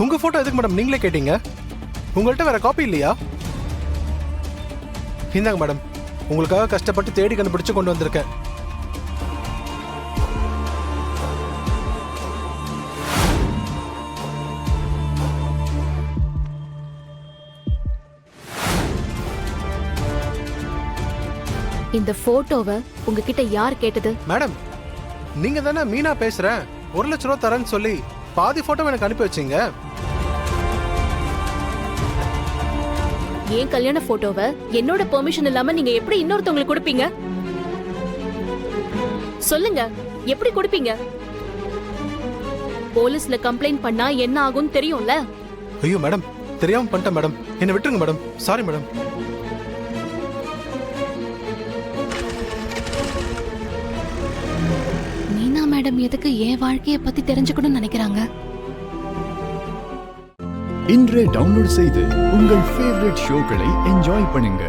உங்க போட்டோ எதுக்கு மேடம் நீங்களே கேட்டீங்க? உங்கள்கிட்ட வேற காப்பி இல்லையா? இந்தாங்க மேடம், உங்களுக்காக கஷ்டப்பட்டு தேடி கண்டுபிடிச்சு கொண்டு வந்திருக்கேன். இந்த போட்டோவை உங்ககிட்ட யார் கேட்டது? மேடம், நீங்க தானே மீனா பேசுறேன் 1 லட்ச ரூபா தரேன்னு சொல்லி பாதி போட்டோ எனக்கு அனுப்பி வச்சீங்க. ஏன் கல்யாண போட்டோவை என்னோட பெர்மிஷன் இல்லாம நீங்க எப்படி இன்னொருத்தவங்களுக்கு கொடுப்பீங்க? சொல்லுங்க, எப்படி கொடுப்பீங்க? போலீஸ்ல கம்ப்ளைண்ட் பண்ணா என்ன ஆகும்னு தெரியும்ல? ஐயோ மேடம், தெரியாம பண்ணிட்டேன் மேடம், என்ன விட்டுருங்க madam. Sorry madam. Meena madam எதுக்கு என் வாழ்க்கைய பத்தி தெரிஞ்சுக்கணும்னு நினைக்கிறாங்க? இன்றே டவுன்லோட் செய்து உங்கள் ஃபேவரட் ஷோக்களை என்ஜாய் பண்ணுங்க.